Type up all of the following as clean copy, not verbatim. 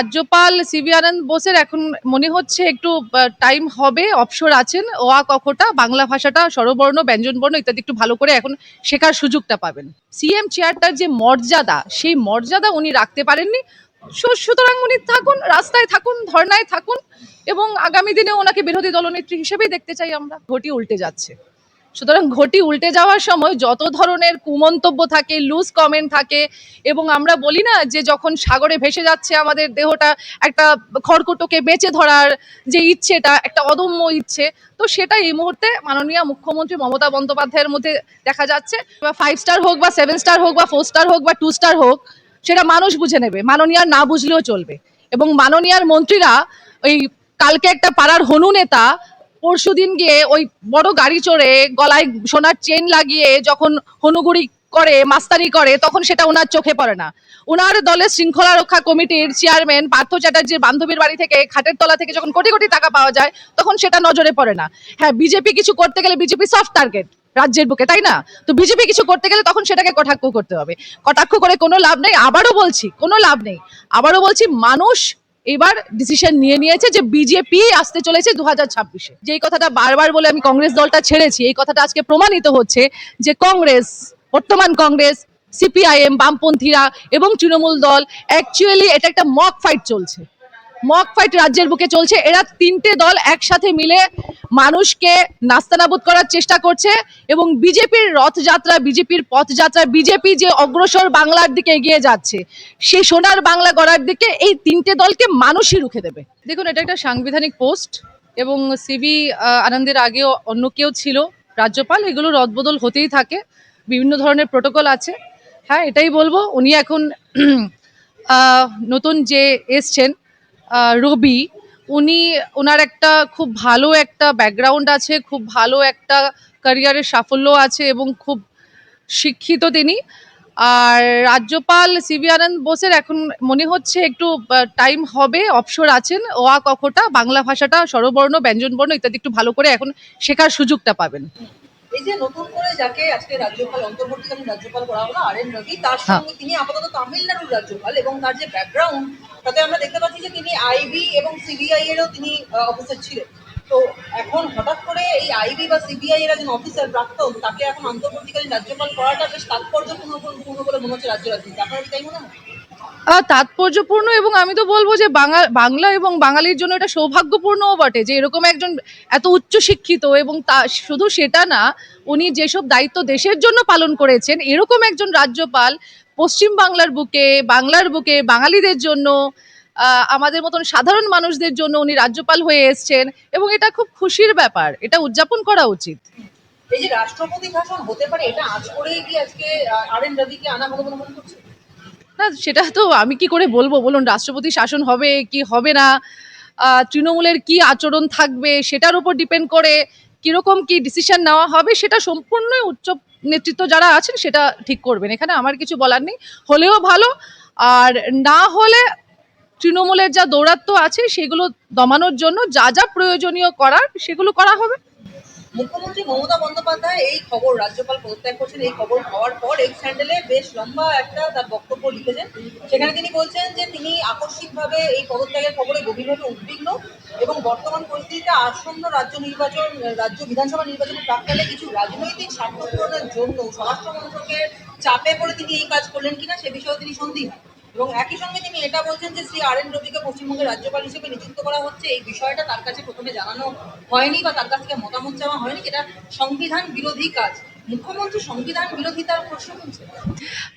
রাজ্যপাল সিভি আনন্দ বোসের এখন মনে হচ্ছে একটু টাইম হবে, অবসর আছেন। কখটা বাংলা ভাষাটা স্বরবর্ণ ব্যঞ্জনবর্ণ ইত্যাদি একটু ভালো করে এখন শেখার সুযোগটা পাবেন। সিএম চেয়ারটার যে মর্যাদা, সেই মর্যাদা উনি রাখতে পারেননি। সুতরাং উনি থাকুন, রাস্তায় থাকুন, ধর্নায় থাকুন, এবং আগামী দিনে ওনাকে বিরোধী দলনেত্রী হিসেবেই দেখতে চাই আমরা। ঘটি উল্টে যাচ্ছে, সুতরাং ঘটি উল্টে যাওয়ার সময় যত ধরনের কুমন্তব্য থাকে, লুজ কমেন্ট থাকে, এবং আমরা বলি না যে যখন সাগরে ভেসে যাচ্ছে আমাদের দেহটা, একটা খড়কুটোকে বেঁচে ধরার যে ইচ্ছেটা, একটা অদম্য ইচ্ছে, তো সেটা এই মুহূর্তে মাননীয় মুখ্যমন্ত্রী মমতা বন্দ্যোপাধ্যায়ের মধ্যে দেখা যাচ্ছে। 5 স্টার হোক বা 7 স্টার হোক বা 4 স্টার হোক বা 2 স্টার হোক, সেটা মানুষ বুঝে নেবে, মাননীয়ার না বুঝলেও চলবে। এবং মাননীয়ার মন্ত্রীরা ওই কালকে একটা পাড়ার হনু নেতা পরশুদিন গিয়ে ওই বড় গাড়ি চড়ে গলায় সোনার চেন লাগিয়ে যখন হনুগুড়ি করে, মাস্তানি করে, তখন সেটা ওনার চোখে পড়ে না। ওনার দলের শৃঙ্খলা রক্ষা কমিটির চেয়ারম্যান পার্থ চ্যাটার্জির বান্ধবীর বাড়ি থেকে, খাটের তলা থেকে যখন কোটি কোটি টাকা পাওয়া যায়, তখন সেটা নজরে পড়ে না। হ্যাঁ, বিজেপি কিছু করতে গেলে বিজেপি সফট টার্গেট রাজ্যের বুকে, তাই না? তো বিজেপি কিছু করতে গেলে তখন সেটাকে কটাক্ষ করতে হবে। কটাক্ষ করে কোনো লাভ নেই, আবারও বলছি কোনো লাভ নেই। আবারও বলছি, মানুষ এবার ডিসিশন নিয়ে নিয়েছে যে বিজেপি আসতে চলেছে 2026-এ। যেই কথাটা বারবার বলে আমি কংগ্রেস দলটা ছেড়েছি, এই কথাটা আজকে প্রমাণিত হচ্ছে যে কংগ্রেস, বর্তমান কংগ্রেস, সিপিআইএম, বামপন্থীরা এবং তৃণমূল দল, অ্যাকচুয়ালি এটা একটা মক ফাইট চলছে। মক ফাইট রাজ্যের বুকে চলছে। এরা তিনটে দল একসাথে মিলে মানুষকে নাস্তানাবুদ করার চেষ্টা করছে, এবং বিজেপির রথযাত্রা, বিজেপির পথযাত্রা, বিজেপি যে অগ্রসর বাংলার দিকে এগিয়ে যাচ্ছে, সেই সোনার বাংলা গড়ার দিকে এই তিনটে দলকে মানুষই রুখে দেবে। দেখুন, এটা একটা সাংবিধানিক পোস্ট, এবং সিভি আনন্দের আগেও অন্য কেউ ছিল রাজ্যপাল। এগুলো রদবদল হতেই থাকে, বিভিন্ন ধরনের প্রোটোকল আছে। হ্যাঁ, এটাই বলবো, উনি এখন নতুন যে এসছেন রবি, উনি, ওনার একটা খুব ভালো একটা ব্যাকগ্রাউন্ড আছে, খুব ভালো একটা ক্যারিয়ারের সাফল্য আছে, এবং খুব শিক্ষিত তিনি। আর রাজ্যপাল সিভি আনন্দ বোসের এখন মনে হচ্ছে একটু টাইম হবে, অবসর আছেন। কখটা বাংলা ভাষাটা স্বরবর্ণ ব্যঞ্জনবর্ণ ইত্যাদি একটু ভালো করে এখন শেখার সুযোগটা পাবেন। এই যে নতুন করে যাকে আজকে রাজ্যপাল, অন্তর্বর্তীকালীন রাজ্যপাল করা হলো আর এন রবি, তার হ্যাঁ, সঙ্গে তিনি আপাতত তামিলনাড়ুর রাজ্যপাল, এবং তার যে ব্যাকগ্রাউন্ড, তাতে আমরা দেখতে পাচ্ছি যে তিনি আইবি এবং সিবিআই এরও তিনি অফিসার ছিলেন। তো এখন হঠাৎ করে এই আইবি বা সিবিআই এর একজন অফিসার প্রাক্তন, তাকে এখন অন্তর্বর্তীকালীন রাজ্যপাল করাটা বেশ তাৎপর্যপূর্ণ বলে মনে হচ্ছে রাজ্য রাজনীতি। আপনার কি তাই মনে হয়? তাৎপর্যপূর্ণ, এবং আমি তো বলবো যে বাংলা এবং বাঙালির জন্য এটা সৌভাগ্যপূর্ণও বটে যে এরকম একজন এত উচ্চ শিক্ষিত, এবং তা শুধু সেটা না, উনি যেসব দায়িত্ব দেশের জন্য পালন করেছেন, এরকম একজন রাজ্যপাল পশ্চিম বাংলার বুকে, বাংলার বুকে বাঙালিদের জন্য, আমাদের মতন সাধারণ মানুষদের জন্য উনি রাজ্যপাল হয়ে এসছেন, এবং এটা খুব খুশির ব্যাপার, এটা উদযাপন করা উচিত। এই যে রাষ্ট্রপতি শাসন হতে পারে, এটা আজ করেই কি আজকে আর এন রবিকে আনা হলো বলে মনে করছে? না, সেটা তো আমি কি করে বলবো বলুন? রাষ্ট্রপতি শাসন হবে কি হবে না, তৃণমূলের কি আচরণ থাকবে, সেটার উপর ডিপেন্ড করে কিরকম কি ডিসিশন নেওয়া হবে, সেটা সম্পূর্ণই উচ্চ নেতৃত্ব যারা আছেন সেটা ঠিক করবেন। এখানে আমার কিছু বলার নেই। হলেও ভালো, আর না হলে তৃণমূলের যা দৌরাত্ম্য আছে সেগুলো দমানোর জন্য যা যা প্রয়োজনীয় করার সেগুলো করা হবে। মুখ্যমন্ত্রী মমতা বন্দ্যোপাধ্যায় এই খবর, রাজ্যপাল পদত্যাগ করছেন এই খবর হওয়ার পর এক্স হ্যান্ডেলে বেশ লম্বা একটা তার বক্তব্য লিখেছেন। সেখানে তিনি বলছেন যে তিনি আকস্মিকভাবে এই পদত্যাগের খবরে গভীরভাবে উদ্বিগ্ন, এবং বর্তমান পরিস্থিতিতে আসন্ন রাজ্য বিধানসভা নির্বাচনের প্রাক্কালে কিছু রাজনৈতিক স্বার্থ পূরণের জন্য স্বরাষ্ট্র মন্ত্রকের চাপে পড়ে তিনি এই কাজ করলেন কিনা সে বিষয়েও তিনি সন্দিহান। এবং একই সঙ্গে তিনি এটা বলছেন যে শ্রী আর এন রবিকে পশ্চিমবঙ্গের রাজ্যপাল হিসেবে নিযুক্ত করা হচ্ছে, এই বিষয়টা তার কাছে প্রথমে জানানো হয়নি বা তার কাছ থেকে মতামত চাওয়া হয়নি, এটা সংবিধান বিরোধী কাজ। মুখ্যমন্ত্রী সংবিধান বিরোধিতার প্রশ্ন তুলছে।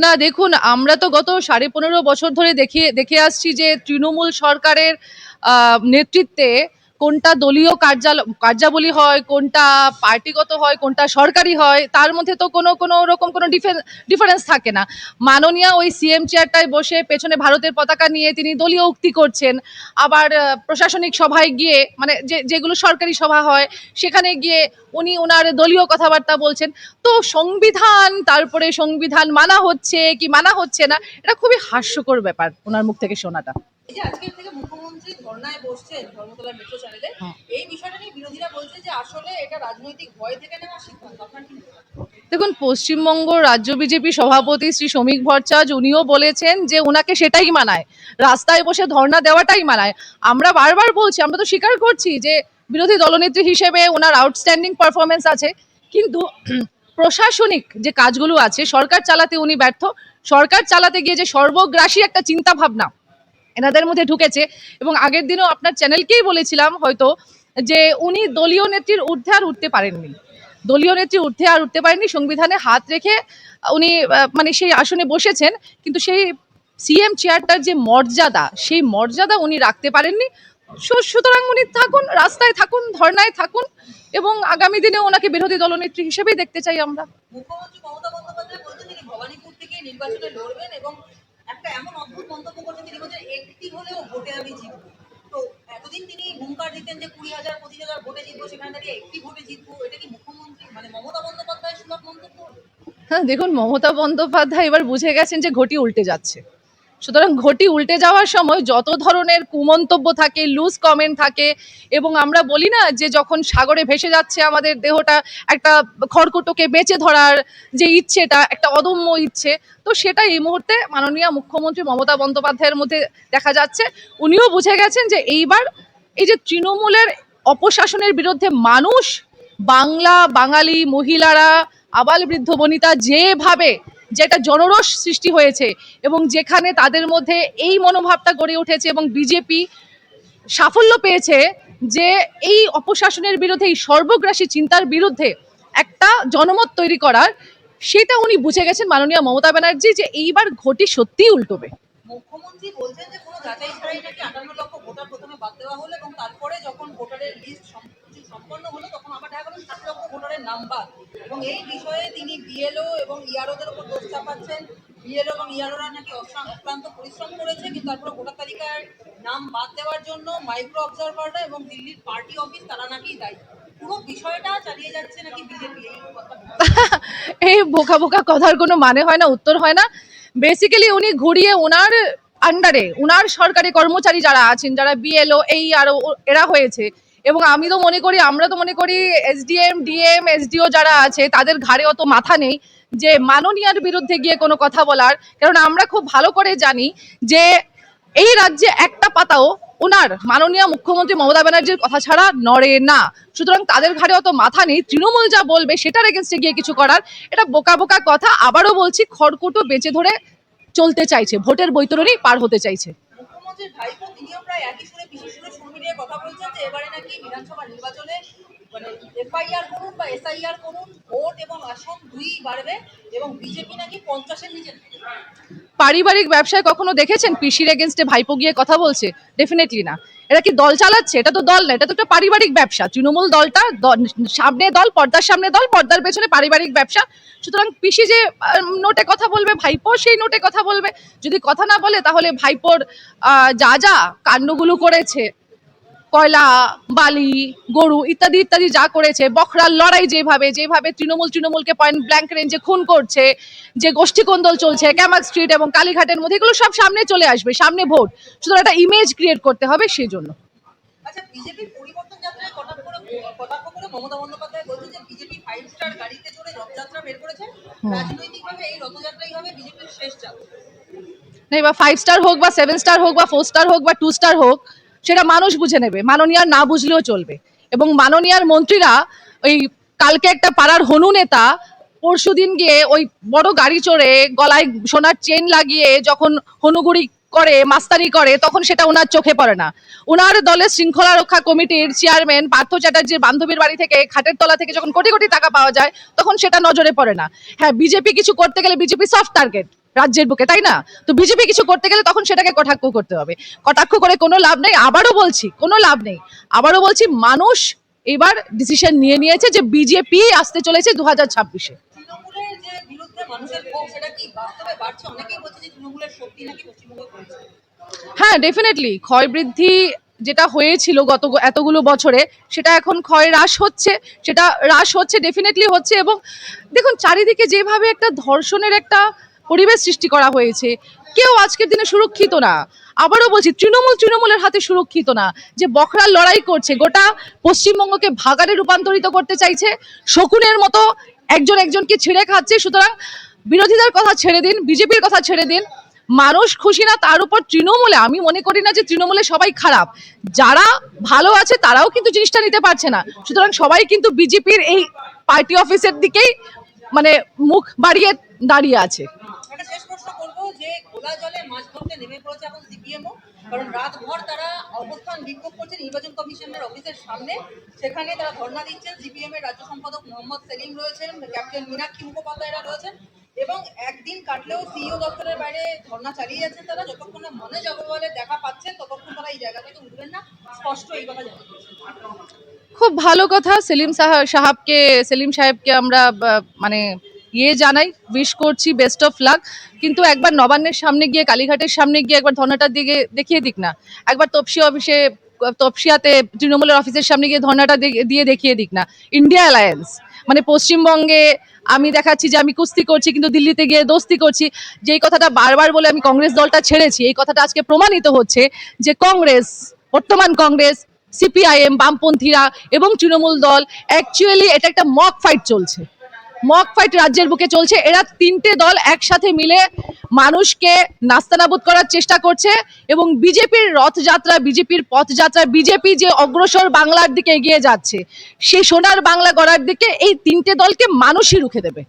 না, দেখুন, আমরা তো গত 15.5 বছর ধরে দেখে আসছি যে তৃণমূল সরকারের নেতৃত্বে কোনটা দলীয় কার্যাবলী হয়, কোনটা পার্টিগত হয়, কোনটা সরকারি হয়, তার মধ্যে তো কোনো রকম কোনো ডিফারেন্স থাকে না। মাননীয়া ওই সিএম চেয়ারটায় বসে পেছনে ভারতের পতাকা নিয়ে তিনি দলীয় উক্তি করছেন, আবার প্রশাসনিক সভায় গিয়ে, মানে যেগুলো সরকারি সভা হয় সেখানে গিয়ে উনি ওনার দলীয় কথাবার্তা বলছেন। তো সংবিধান, তারপরে সংবিধান মানা হচ্ছে কি মানা হচ্ছে না, এটা খুবই হাস্যকর ব্যাপার ওনার মুখ থেকে শোনাটা। এই যে আজকের থেকে মুখ্যমন্ত্রী ধর্নায় বসছেন ধর্মতলা মেট্রো চ্যানেলে, এই বিষয়টা নিয়ে বিরোধীরা বলছে যে আসলে এটা রাজনৈতিক ভয় থেকে নেওয়া সিদ্ধান্ত। আপনার কি মনে হয়? দেখুন, পশ্চিমবঙ্গ রাজ্য বিজেপি সভাপতি শ্রী শ্রমিক ভট্টাচার্য উনিও বলেছেন যে ওনাকে সেটাই মানায়, রাস্তায় বসে ধর্ণা দেওয়াটাই মানায়। আমরা বারবার বলছি, আমরা তো স্বীকার করছি যে বিরোধী দলনেত্রী হিসেবে ওনার আউটস্ট্যান্ডিং পারফরমেন্স আছে, কিন্তু প্রশাসনিক যে কাজগুলো আছে সরকার চালাতে উনি ব্যর্থ। সরকার চালাতে গিয়ে যে সর্বগ্রাসী একটা চিন্তা ভাবনা এনাদের মধ্যে ঢুকেছে, এবং আগের দিনও আপনার চ্যানেলকেই বলেছিলাম হয়তো, যে উনি দলীয় নেত্রীর ঊর্ধ্বে আর উঠতে পারেননি। দলীয় নেত্রীর ঊর্ধ্বে আর উঠতে পারেননি, সংবিধানে হাত রেখে উনি মানে সেই আসনে বসেছেন, কিন্তু সেই সিএম চেয়ারটার যে মর্যাদা, সেই মর্যাদা উনি রাখতে পারেননি। সুতরাং উনি থাকুন, রাস্তায় থাকুন, ধর্নায় থাকুন, এবং আগামী দিনে ওনাকে বিরোধী দলনেত্রী হিসেবেই দেখতে চাই আমরা। মুখ্যমন্ত্রী মমতা বন্দ্যোপাধ্যায় বলছেন তিনি ভবানীপুর থেকে নির্বাচনে লড়বেন এবং একটা এমন অদ্ভুত মন্তব্য করছেন, তিনি বলছেন একটি হলেও ভোটে আমি জিতবো। তো এতদিন তিনি হুঙ্কার দিতেন যে 20,000 25,000 ভোটে জিতবো, সেখানে দাঁড়িয়ে একটি ভোটে জিতবো, এটা কি মুখ্যমন্ত্রী মানে মমতা বন্দ্যোপাধ্যায় সুলভ মন্তব্য? হ্যাঁ, দেখুন, মমতা বন্দ্যোপাধ্যায় এবার বুঝে গেছেন যে ঘটি উল্টে যাচ্ছে। সুতরাং ঘটি উল্টে যাওয়ার সময় যত ধরনের কুমন্তব্য থাকে, লুজ কমেন্ট থাকে, এবং আমরা বলি না যে যখন সাগরে ভেসে যাচ্ছে আমাদের দেহটা, একটা খড়কুটোকে বেঁচে ধরার যে ইচ্ছেটা, একটা অদম্য ইচ্ছে, তো সেটা এই মুহূর্তে মাননীয় মুখ্যমন্ত্রী মমতা বন্দ্যোপাধ্যায়ের মধ্যে দেখা যাচ্ছে। উনিও বুঝে গেছেন যে এইবার এই যে তৃণমূলের অপশাসনের বিরুদ্ধে মানুষ, বাংলা বাঙালি মহিলারা, আবাল বৃদ্ধ বনিতা যেভাবে, যে একটা জনরোষ সৃষ্টি হয়েছে, এবং যেখানে তাদের মধ্যে এই মনোভাবটা গড়ে উঠেছে, এবং বিজেপি সাফল্য পেয়েছে যে এই অপশাসনের বিরুদ্ধে, এই সর্বগ্রাসী চিন্তার বিরুদ্ধে একটা জনমত তৈরি করার, সেটা উনি বুঝে গেছেন মাননীয় মমতা ব্যানার্জি, যে এইবার ঘটি সত্যিই উল্টোবে। মুখ্যমন্ত্রী বলছেন যে কোনো যাচাই ছাড়াই নাকি 58 লক্ষ ভোটার প্রথমে বাদ দেওয়া হলো এবং তারপরে যখন ভোটারের লিস্ট সম্পন্ন হলো তখন আবার দেখা গেল 7 লক্ষ ভোটারের নাম বাদ। এবং এই বিষয়ে তিনি বিএলও এবং ইআরওদের উপর দোষ চাপাচ্ছেন। বিএলও এবং ইআরওরা নাকি অক্লান্ত পরিশ্রম করেছে, কিন্তু তারপরে ভোটার তালিকার নাম বাদ দেওয়ার জন্য মাইক্রো অবজারভাররা এবং দিল্লির পার্টি অফিস তারা নাকি দায়ী। পুরো বিষয়টা চালিয়ে যাচ্ছে নাকি বিজেপি, এই কথা। এই বোকা বোকা কথার কোনো মানে হয় না, উত্তর হয় না। বেসিক্যালি উনি ঘুরিয়ে ওনার আন্ডারে, ওনার সরকারি কর্মচারী যারা আছেন, যারা বিএলও, এই আরো এরা হয়েছে, এবং আমি তো মনে করি, আমরা তো মনে করি এসডিএম ডিএম এসডিও যারা আছে তাদের ঘাড়ে অত মাথা নেই যে মাননীয়ার বিরুদ্ধে গিয়ে কোনো কথা বলার। কারণ আমরা খুব ভালো করে জানি যে এই রাজ্যে একটা পাতাও ওনার মাননীয় মুখ্যমন্ত্রী মমতা ব্যানার্জির কথা ছাড়া নড়ে না। সুতরাং তাদের ঘাড়ে অত মাথা নেই, তৃণমূল যা বলবে সেটার এগেনস্টে গিয়ে কিছু করার। এটা বোকা বোকা কথা। আবারও বলছি, খড়কুটো বেঁচে ধরে চলতে চাইছে, ভোটের বৈতরণী পার হতে চাইছে। মুখ্যমন্ত্রীর ভাইপো তিনিও প্রায় একই সুরে বিশেষ সুরে সুর মিলিয়ে কথা বলছেন যে এবারে নাকি বিধানসভা নির্বাচনে মানে এফআইআর করুন বা এসআইআর করুন, ভোট এবং আসন দুই বাড়বে এবং বিজেপি নাকি 50-এর নিচে থাকবে। পারিবারিক ব্যবসায় কখনো দেখেছেন পিসির এগেনস্টে ভাইপো গিয়ে কথা বলছে? ডেফিনেটলি না। এটা কি দল চালাচ্ছে? এটা তো দল না, এটা তো একটা পারিবারিক ব্যবসা। তৃণমূল দলটা সামনে দল, পর্দার সামনে দল, পর্দার পেছনে পারিবারিক ব্যবসা। সুতরাং পিসি যে নোটে কথা বলবে, ভাইপো সেই নোটে কথা বলবে। যদি কথা না বলে তাহলে ভাইপোর যা যা কাণ্ডগুলো করেছে, কয়লা, বালি, গরু ইত্যাদি ইত্যাদি যা করেছে, বখরার লড়াই যেভাবে যেভাবে তৃণমূলকে পয়েন্ট ব্ল্যাঙ্ক রেঞ্জে খুন করছে, যে গোষ্ঠী কোন্দল চলছে ক্যামাক স্ট্রিট এবং কালীঘাটের মধ্যে, এগুলো সব সামনে চলে আসবে, সামনে ভোট। সুতরাং একটা ইমেজ ক্রিয়েট করতে হবে সেই জন্য। আচ্ছা, বিজেপির পরিবর্তন যাত্রায় কটাক্ষ করে মমতা বন্দ্যোপাধ্যায় বলছেন যে বিজেপি 5 স্টার গাড়িতে চড়ে রথযাত্রা বের করেছে। রাজনৈতিকভাবে এই রথযাত্রাই হবে বিজেপির শেষ যাত্রা। নেই বা 5 স্টার হোক বা 7 স্টার হোক বা 4 স্টার হোক বা 2 স্টার হোক, সেটা মানুষ বুঝে নেবে। মাননীয়ার না বুঝলেও চলবে। এবং মাননীয়ার মন্ত্রীরা, ওই কালকে একটা পাড়ার হনু নেতা পরশুদিন গিয়ে ওই বড় গাড়ি চড়ে গলায় সোনার চেন লাগিয়ে যখন হনুগুড়ি করে, মাস্তানি করে, তখন সেটা ওনার চোখে পড়ে না। ওনার দলের শৃঙ্খলা রক্ষা কমিটির চেয়ারম্যান পার্থ চ্যাটার্জির বান্ধবীর বাড়ি থেকে, খাটের তলা থেকে যখন কোটি কোটি টাকা পাওয়া যায়, তখন সেটা নজরে পড়ে না। হ্যাঁ, বিজেপি কিছু করতে গেলে বিজেপি সফট টার্গেট রাজ্যের বুকে, তাই না? তো বিজেপি কিছু করতে গেলে তখন সেটাকে কটাক্ষ করতে হবে। কটাক্ষ করে কোনো লাভ নেই। আবারও বলছি, কোনো লাভ নেই। আবারও বলছি, মানুষ এবার ডিসিশন নিয়ে নিয়েছে যে বিজেপি আসতে চলেছে 2026-এ। তৃণমূলের যে বিরুদ্ধে মানুষের ক্ষোভ সেটা কি বাস্তবে বাড়ছে? অনেকেই বলছে যে তৃণমূলের শক্তি নাকি পশ্চিমবঙ্গে কমছে। হ্যাঁ, ডেফিনেটলি ক্ষয় বৃদ্ধি যেটা হয়েছিল গত এতগুলো বছরে, সেটা এখন ক্ষয় হ্রাস হচ্ছে, সেটা হ্রাস হচ্ছে, ডেফিনেটলি হচ্ছে। এবং দেখুন, চারিদিকে যেভাবে একটা ধর্ষণের একটা পরিবেশ সৃষ্টি করা হয়েছে, কেউ আজকের দিনে সুরক্ষিত না। আবারও বলছি, তৃণমূলের হাতে সুরক্ষিত না। যে বখরার লড়াই করছে, গোটা পশ্চিমবঙ্গকে ভাগাড়ে রূপান্তরিত করতে চাইছে, শকুনের মতো একজনকে ছিঁড়ে খাচ্ছে। সুতরাং বিরোধীদের কথা ছেড়ে দিন, বিজেপির কথা ছেড়ে দিন, মানুষ খুশি না, তার উপর তৃণমূলে, আমি মনে করি না যে তৃণমূলে সবাই খারাপ। যারা ভালো আছে তারাও কিন্তু জিনিসটা নিতে পারছে না। সুতরাং সবাই কিন্তু বিজেপির এই পার্টি অফিসের দিকেই মানে মুখ বাড়িয়ে দাঁড়িয়ে আছে। একটা শেষ প্রশ্ন করবো যে খোলা জলে মাছ ধরতে নেমে পড়েছে এখন সিপিএমও, কারণ রাতভর তারা অবস্থান বিক্ষোভ করছে নির্বাচন কমিশনের অফিসের সামনে। সেখানে তারা ধর্ণা দিচ্ছেন। সিপিএম এর রাজ্য সম্পাদক মোহাম্মদ সেলিম রয়েছেন, ক্যাপ্টেন মীনাক্ষী মুখোপাধ্যায়রা রয়েছেন, এবং একদিন কাটলেও সিইও দপ্তরের বাইরে ধর্ণা চালিয়ে যাচ্ছেন তারা। যতক্ষণ না মনে জগবলে দেখা পাচ্ছেন ততক্ষণ তারা এই জায়গা থেকে উঠবেন না, স্পষ্ট এই কথা জানাতে চাইছেন। খুব ভালো কথা। সেলিম সাহেবকে আমরা মানে জানাই, উইশ করছি, বেস্ট অফ লাক। কিন্তু একবার নবান্নের সামনে গিয়ে, কালীঘাটের সামনে গিয়ে একবার ধর্নাটার দিকে দেখিয়ে দিক না। একবার তপসিয়াতে তৃণমূলের অফিসের সামনে গিয়ে ধর্নাটা দিয়ে দেখিয়ে দিক না। ইন্ডিয়া অ্যালায়েন্স মানে পশ্চিমবঙ্গে আমি দেখাচ্ছি যে আমি কুস্তি করছি, কিন্তু দিল্লিতে গিয়ে দোস্তি করছি। যেই কথাটা বারবার বলে আমি কংগ্রেস দলটা ছেড়েছি, এই কথাটা আজকে প্রমাণিত হচ্ছে যে বর্তমান কংগ্রেস, সিপিআইএম, বামপন্থীরা এবং তৃণমূল দল, অ্যাকচুয়ালি এটা একটা মক ফাইট চলছে। মক ফাইট রাজ্যের বুকে চলছে। এরা তিনটে দল একসাথে মিলে মানুষকে নাস্তানাবুদ করার চেষ্টা করছে, এবং বিজেপির রথযাত্রা, বিজেপির পথযাত্রা, বিজেপি যে অগ্রসর বাংলার দিকে এগিয়ে যাচ্ছে, সেই সোনার বাংলা গড়ার দিকে এই তিনটে দলকে মানুষই রুখে দেবে।